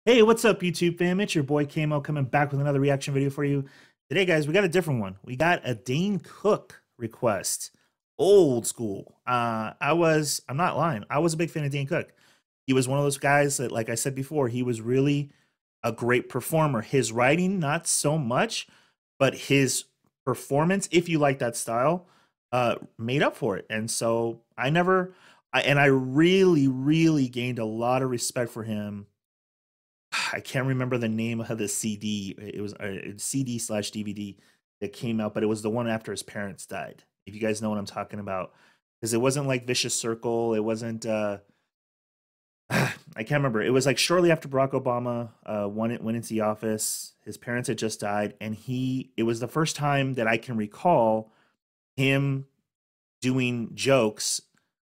Hey, what's up, YouTube fam? It's your boy Kamo coming back with another reaction video for you. Today, guys, we got a different one. We got a Dane Cook request. Old school. I'm not lying. I was a big fan of Dane Cook. He was one of those guys that, like I said before, he was really a great performer. His writing, not so much, but his performance, if you like that style, made up for it. And so I really gained a lot of respect for him. I can't remember the name of the CD. It was a CD/DVD that came out, but it was the one after his parents died. If you guys know what I'm talking about, because it wasn't like Vicious Circle. It wasn't. I can't remember. It was like shortly after Barack Obama went into the office. His parents had just died, and it was the first time that I can recall him doing jokes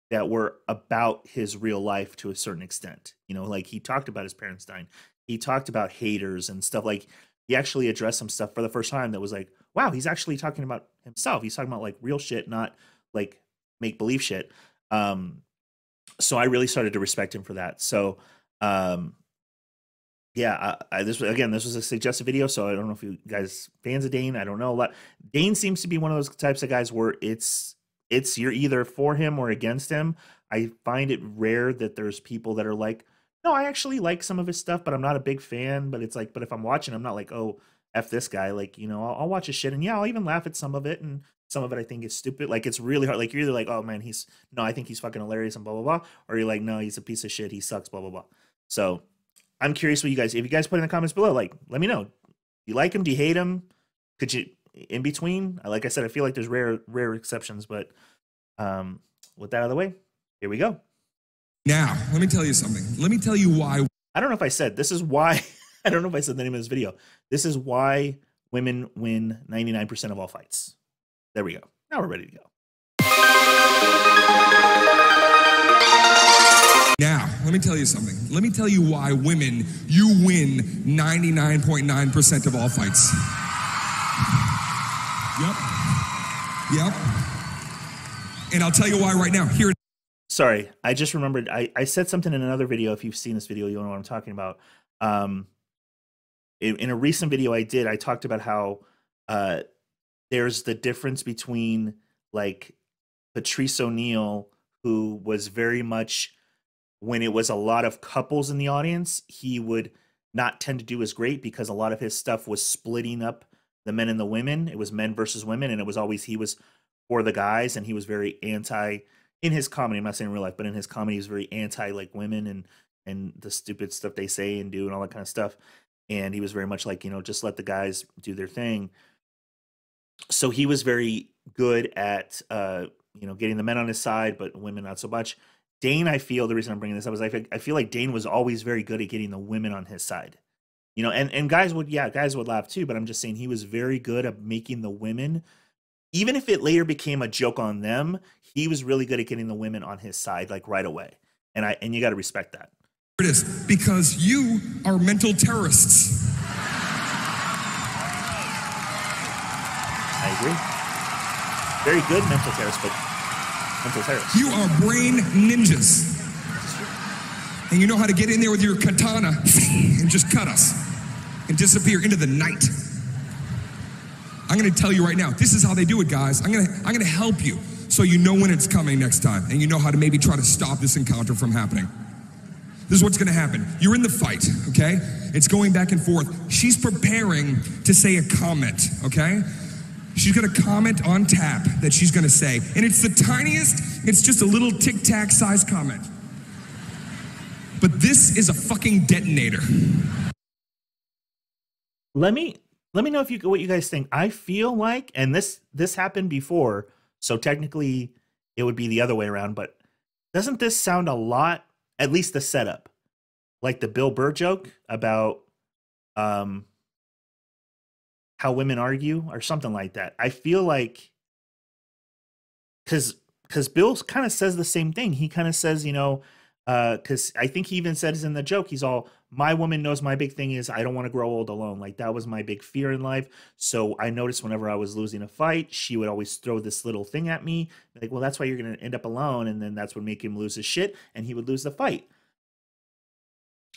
that were about his real life to a certain extent. You know, like he talked about his parents dying. He talked about haters and stuff. Like he actually addressed some stuff for the first time that was like, wow, he's actually talking about himself. He's talking about like real shit, not like make believe shit. So I really started to respect him for that. So yeah, this was a suggested video, so I don't know if you guys fans of Dane. I don't know a lot. Dane seems to be one of those types of guys where it's you're either for him or against him. I find it rare that there's people that are like, no, I actually like some of his stuff, but I'm not a big fan. But it's like, but if I'm watching, I'm not like, oh, F this guy. Like, you know, I'll watch his shit, and yeah, I'll even laugh at some of it, and some of it I think is stupid. Like it's really hard. Like you're either like, oh man, I think he's fucking hilarious and blah blah blah, or you're like, no, he's a piece of shit. He sucks, blah blah blah. So I'm curious what if you guys put in the comments below, like, let me know. Do you like him? Do you hate him? Could you in between? Like I said, I feel like there's rare exceptions, but with that out of the way, here we go. Now, let me tell you something. Let me tell you why. I don't know if I said this is why. I don't know if I said the name of this video. This is why women win 99% of all fights. There we go. Now we're ready to go. Now, let me tell you something. Let me tell you why women, you win 99.9% of all fights. Yep. And I'll tell you why right now. Here. Sorry, I just remembered. I said something in another video. If you've seen this video, you'll know what I'm talking about. In a recent video I did, I talked about how there's the difference between like Patrice O'Neal, who was very much, when it was a lot of couples in the audience, he would not tend to do as great because a lot of his stuff was splitting up the men and the women. It was men versus women, and it was always he was for the guys, and he was very anti in his comedy. I'm not saying in real life, but in his comedy, he was very anti like women and the stupid stuff they say and do and all that kind of stuff. And he was very much like, you know, just let the guys do their thing. So he was very good at you know, getting the men on his side, but women not so much. Dane, I feel the reason I'm bringing this up is I feel like Dane was always very good at getting the women on his side. You know, and guys would laugh too, but I'm just saying he was very good at making the women, even if it later became a joke on them, he was really good at getting the women on his side, like right away. And you got to respect that. It is because you are mental terrorists. I agree. Very good mental terrorists, but mental terrorists. You are brain ninjas. And you know how to get in there with your katana and just cut us and disappear into the night. I'm going to tell you right now, this is how they do it, guys. I'm going to help you so you know when it's coming next time and you know how to maybe try to stop this encounter from happening. This is what's going to happen. You're in the fight, okay? It's going back and forth. She's preparing to say a comment, okay? She's got a comment on tap that she's going to say, and it's the tiniest, it's just a little tic-tac size comment. But this is a fucking detonator. Let me know what you guys think. I feel like, and this happened before, so technically it would be the other way around, but doesn't this sound a lot, at least the setup, like the Bill Burr joke about how women argue or something like that? I feel like because Bill kind of says the same thing. He kind of says, you know, because I think he even says in the joke, he's all, my woman knows my big thing is I don't want to grow old alone. Like that was my big fear in life. So I noticed whenever I was losing a fight, she would always throw this little thing at me. Like, well, that's why you're going to end up alone. And then that's what make him lose his shit. And he would lose the fight.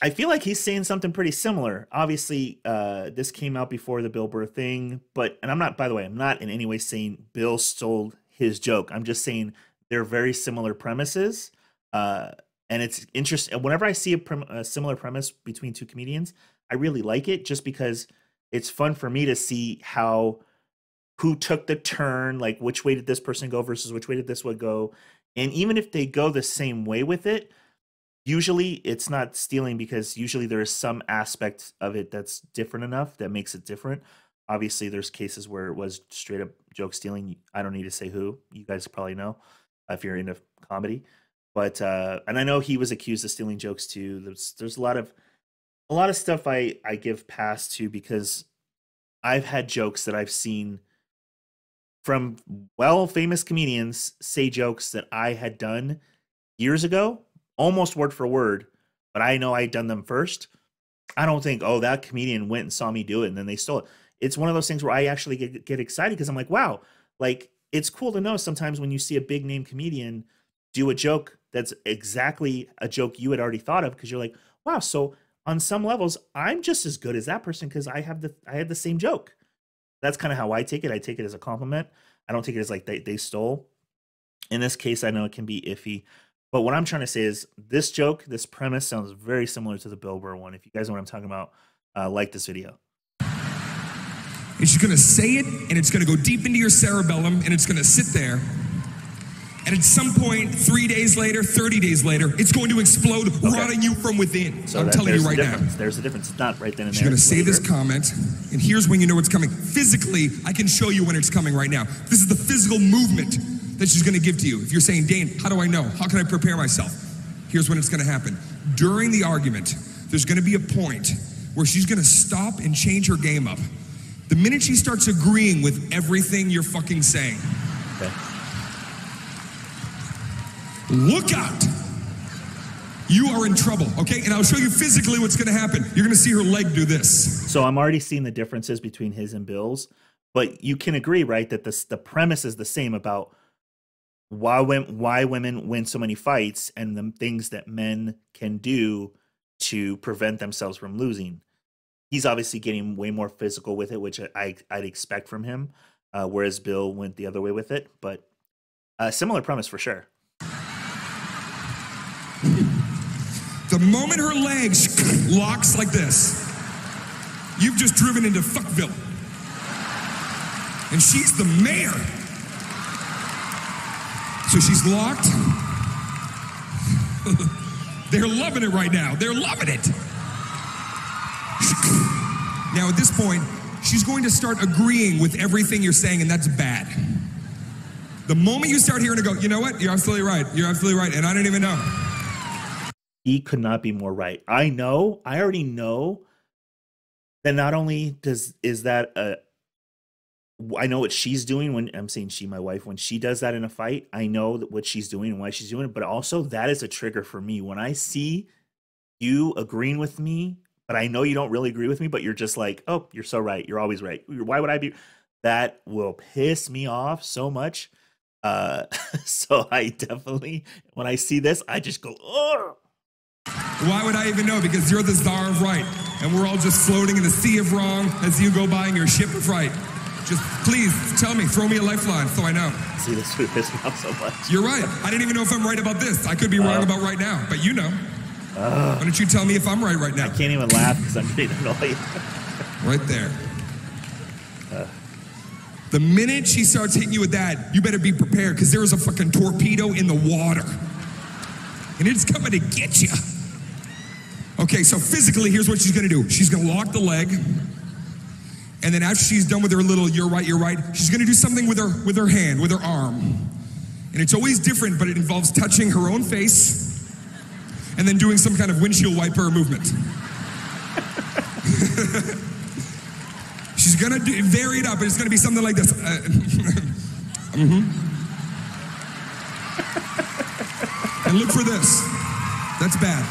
I feel like he's saying something pretty similar. Obviously, this came out before the Bill Burr thing, and I'm not, by the way, I'm not in any way saying Bill stole his joke. I'm just saying they're very similar premises. And it's interesting. Whenever I see a similar premise between two comedians, I really like it just because it's fun for me to see who took the turn, like which way did this person go versus which way did this one go. And even if they go the same way with it, usually it's not stealing because usually there is some aspect of it that's different enough that makes it different. Obviously, there's cases where it was straight up joke stealing. I don't need to say who. You guys probably know if you're into comedy. But and I know he was accused of stealing jokes too. There's a lot of stuff I give pass to because I've had jokes that I've seen from famous comedians say jokes that I had done years ago, almost word for word, but I know I'd done them first. I don't think, oh, that comedian went and saw me do it and then they stole it. It's one of those things where I actually get excited because I'm like, wow, like it's cool to know sometimes when you see a big name comedian do a joke that's exactly a joke you had already thought of because you're like, wow, so on some levels, I'm just as good as that person because I had the same joke. That's kind of how I take it. I take it as a compliment. I don't take it as like they stole. In this case, I know it can be iffy. But what I'm trying to say is this joke, this premise sounds very similar to the Bill Burr one. If you guys know what I'm talking about, like this video. And she's going to say it, and it's going to go deep into your cerebellum, and it's going to sit there. And at some point, 3 days later, 30 days later, it's going to explode, rotting you from within. So I'm telling you right now. There's a difference. It's not right then and there. She's going to say this comment, and here's when you know it's coming. Physically, I can show you when it's coming right now. This is the physical movement that she's going to give to you. If you're saying, Dane, how do I know? How can I prepare myself? Here's when it's going to happen. During the argument, there's going to be a point where she's going to stop and change her game up. The minute she starts agreeing with everything you're fucking saying. Okay. Look out. You are in trouble, okay? And I'll show you physically what's going to happen. You're going to see her leg do this. So I'm already seeing the differences between his and Bill's, but you can agree, right, that the premise is the same about why women win so many fights and the things that men can do to prevent themselves from losing. He's obviously getting way more physical with it, which I'd expect from him, whereas Bill went the other way with it. But similar premise for sure. The moment her legs locks like this, you've just driven into Fuckville. And she's the mayor. So she's locked. They're loving it right now. They're loving it. Now at this point, she's going to start agreeing with everything you're saying, and that's bad. The moment you start hearing her go, you know what? You're absolutely right. You're absolutely right. And I didn't even know. He could not be more right. I already know that not only I know what she's doing when I'm saying she, my wife, when she does that in a fight, I know what she's doing and why she's doing it, but also that is a trigger for me. When I see you agreeing with me, but I know you don't really agree with me, but you're just like, oh, you're so right. You're always right. Why would I be? That will piss me off so much. So I definitely, when I see this, I just go, oh. Why would I even know? Because you're the czar of right, and we're all just floating in the sea of wrong as you go by in your ship of right. Just please tell me, throw me a lifeline so I know. See, this would piss me off so much. You're right. I didn't even know if I'm right about this. I could be wrong about right now, but you know. Why don't you tell me if I'm right now? I can't even laugh because I'm getting annoyed. Right there. The minute she starts hitting you with that, you better be prepared because there is a fucking torpedo in the water. And it's coming to get you. Okay, so physically, here's what she's going to do. She's going to lock the leg. And then after she's done with her little, you're right, she's going to do something with her hand, with her arm. And it's always different, but it involves touching her own face and then doing some kind of windshield wiper movement. She's going to vary it up, and it's going to be something like this. And look for this. That's bad.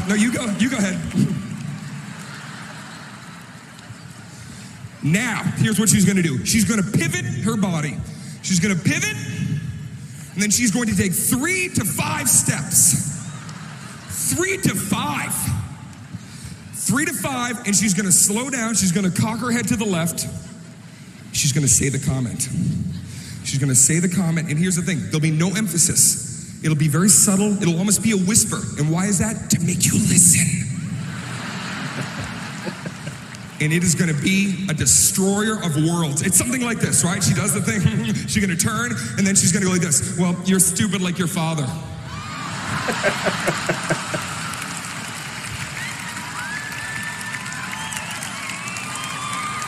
No, you go ahead. Now, here's what she's going to do. She's going to pivot her body. She's going to pivot, and then she's going to take 3 to 5 steps 3 to 5. 3 to 5, and she's gonna slow down. She's gonna cock her head to the left. She's gonna say the comment. She's gonna say the comment, and here's the thing, there'll be no emphasis. It'll be very subtle, it'll almost be a whisper. And why is that? To make you listen. And it is gonna be a destroyer of worlds. It's something like this, right? She does the thing, she's gonna turn, and then she's gonna go like this. Well, you're stupid like your father.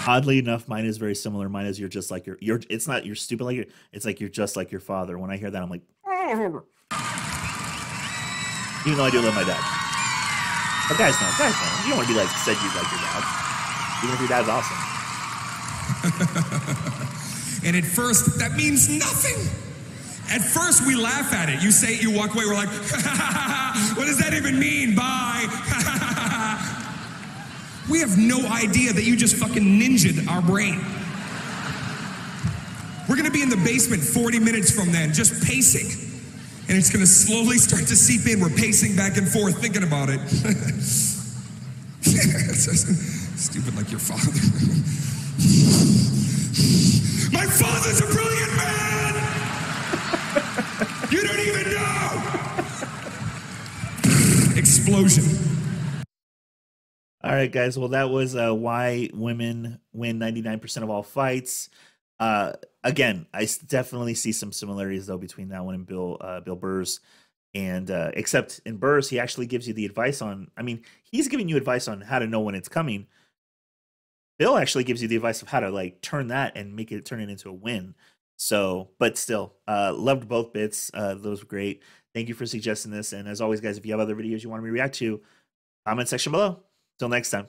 Oddly enough, mine is very similar. Mine is you're just like you're it's not you're stupid like it's like you're just like your father. When I hear that, I'm like, even though I do love my dad. But guys know. You don't want to be like said you like your dad. Even if your dad's awesome. And at first, that means nothing. At first, we laugh at it. You say it, you walk away, we're like, what does that even mean? Bye. We have no idea that you just fucking ninja'd our brain. We're gonna be in the basement 40 minutes from then, just pacing. And it's gonna slowly start to seep in. We're pacing back and forth, thinking about it. Stupid like your father. My father's a brilliant man! You don't even know! Explosion. All right, guys. Well, that was why women win 99% of all fights. Again, I definitely see some similarities though between that one and Bill Burr's, and except in Burr's, he actually gives you the advice on. I mean, he's giving you advice on how to know when it's coming. Bill actually gives you the advice of how to like turn that and turn it into a win. So, but still, loved both bits. Those were great. Thank you for suggesting this. And as always, guys, if you have other videos you want me to react to, comment section below. Till next time.